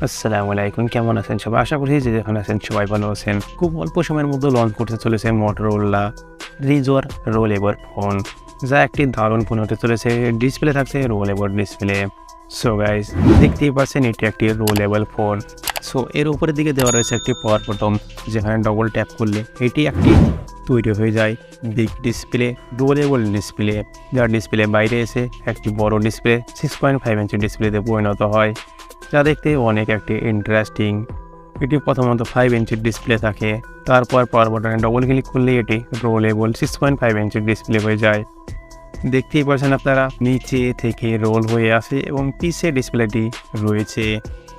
আসসালামু আলাইকুম, কেমন আছেন সবাই? আশা করি যে যেখানে আছেন সবাই ভালো আছেন। খুব অল্প সময়ের মধ্যে লঞ্চ করতে চলেছে Motorola Rizr Rollable ফোন, যা একটি দারুণ ফোন হতে চলেছে। ডিসপ্লে থাকছে রোলেবল ডিসপ্লে। সো গাইস, দেখতেই পাচ্ছেন এটি একটি রোলেবল ফোন। সো এর উপরের দিকে দেওয়া রয়েছে একটি পাওয়ার বাটন, যেখানে ডবল ট্যাপ করলে এটি একটি তৈরি হয়ে যায় বিগ ডিসপ্লে, রোলেবল ডিসপ্লে, যার ডিসপ্লে বাইরে এসে একটি বড় ডিসপ্লে 6.5 ইঞ্চি ডিসপ্লেতে পরিণত হয়, যা দেখতে অনেক একটি ইন্টারেস্টিং। এটি প্রথমত 5 ইঞ্চির ডিসপ্লে থাকে, তারপর পাওয়ার বাটনে ডবল ক্লিক করলে এটি রোলেবল 6.5 ইঞ্চির ডিসপ্লে হয়ে যায়। দেখতেই পাচ্ছেন আপনারা, নিচে থেকে রোল হয়ে আসে এবং পিছে ডিসপ্লেটি রয়েছে,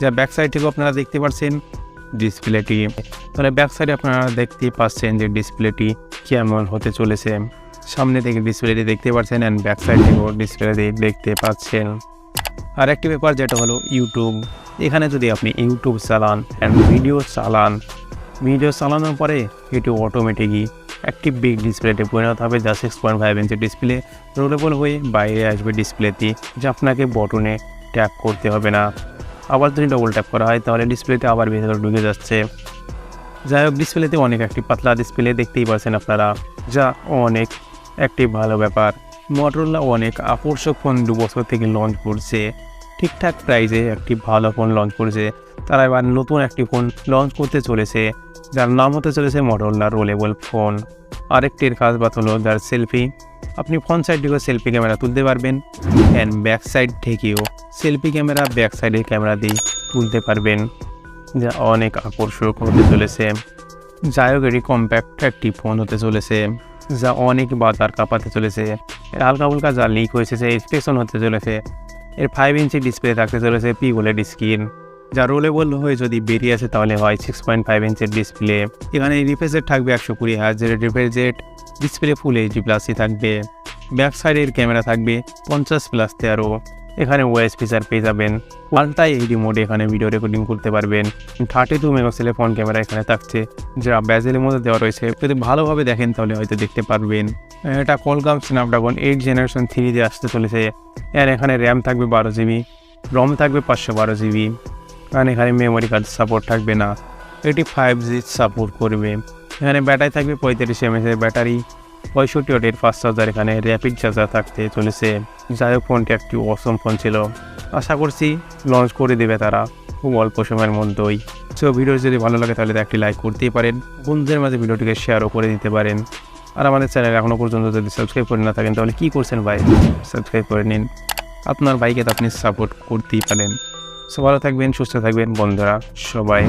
যা ব্যাক সাইড থেকেও আপনারা দেখতে পাচ্ছেন ডিসপ্লেটি। তাহলে ব্যাক সাইডে আপনারা দেখতে পাচ্ছেন যে ডিসপ্লেটি কেমন হতে চলেছে। সামনে থেকে ডিসপ্লেটি দেখতে পাচ্ছেন অ্যান্ড ব্যাক সাইড থেকেও ডিসপ্লেটি দেখতে পাচ্ছেন। আর একটি ব্যাপার যেটা হলো ইউটিউব। এখানে যদি আপনি ইউটিউব চালান অ্যান্ড ভিডিও চালানোর পরে এটি অটোমেটিকই একটি বিগ ডিসপ্লেতে পরিণত হবে, যা 6.5 ইঞ্চি ডিসপ্লে রোলেবল হয়ে বাইরে আসবে ডিসপ্লেতে, যা আপনাকে বটনে ট্যাপ করতে হবে না। আবার যদি ডবল ট্যাপ করা হয় তাহলে ডিসপ্লেতে আবার ভেতরে ঢুকে যাচ্ছে। যাই হোক, ডিসপ্লেতে অনেক একটি পাতলা ডিসপ্লে দেখতেই পাচ্ছেন আপনারা, যা অনেক একটি ভালো ব্যাপার। Motorola অনেক আকর্ষক ফোন 2 বছর থেকে লঞ্চ করছে, ঠিকঠাক প্রাইসে একটি ভালো ফোন লঞ্চ করেছে। তারা এবার নতুন একটি ফোন লঞ্চ করতে চলেছে, যার নাম হতে চলেছে Motorola রোলেবল ফোন। আরেকটির কাজ বাত হলো যার সেলফি। আপনি ফ্রন্ট সাইড থেকেও সেলফি ক্যামেরা তুলতে পারবেন অ্যান্ড ব্যাক সাইড থেকেও সেলফি ক্যামেরা ব্যাক সাইডের ক্যামেরা দিয়ে তুলতে পারবেন, যা অনেক আকর্ষক হতে চলেছে। যাই হোক, এটি কম্প্যাক্ট একটি ফোন হতে চলেছে, যা অনেক বাজার কাঁপাতে চলেছে। এর হালকা ফুলকা যা লিক হয়েছে সে স্পেশন হতে চলেছে। এর 5 ইঞ্চি ডিসপ্লে থাকতে চলেছে পিওলেড স্ক্রিন, যা রোলেবল হয়ে যদি বেরিয়ে আসে তাহলে হয় 6.5 ইঞ্চের ডিসপ্লে। এখানে রিফ্রেশ রেট থাকবে 120 হার্জের refresh rate, display full HD প্লাসই থাকবে। ব্যাক সাইডের ক্যামেরা থাকবে 50+13। এখানে ওএস ফিচার পেয়ে যাবেন। আলট্রা এইচডি মোডে এখানে ভিডিও রেকর্ডিং করতে পারবেন। 32 মেগাপিক্সেলের ফ্রন্ট ক্যামেরা এখানে থাকছে, যা বেজেলের মধ্যে দেওয়া রয়েছে। যদি ভালোভাবে দেখেন তাহলে হয়তো দেখতে পারবেন। এটা কোয়ালকম স্ন্যাপড্রাগন 8 জেনারেশন 3 দিয়ে আসতে চলেছে। আর এখানে র্যাম থাকবে 12 জিবি, রম থাকবে 512 জিবি। কারণ এখানে মেমোরি কার্ড সাপোর্ট থাকবে না, এটি 5G সাপোর্ট করবে। এখানে ব্যাটারি থাকবে 35 mAh ব্যাটারি, 65 ওয়াটের ফাস্ট চার্জার, এখানে র্যাপিড চার্জার থাকতে চলেছে। যাই হোক, ফোনটি একটি অসম ফোন ছিল। আশা করছি লঞ্চ করে দেবে তারা খুব অল্প সময়ের মধ্যেই। সো ভিডিও যদি ভালো লাগে তাহলে একটি লাইক করতেই পারেন, বন্ধুদের মাঝে ভিডিওটিকে শেয়ারও করে দিতে পারেন। আর আমাদের চ্যানেল এখনও পর্যন্ত যদি সাবস্ক্রাইব করে না থাকেন তাহলে কী করছেন ভাই, সাবস্ক্রাইব করে নিন। আপনার ভাইকে তো আপনি সাপোর্ট করতেই পারেন। সো ভালো থাকবেন, সুস্থ থাকবেন বন্ধুরা সবাই।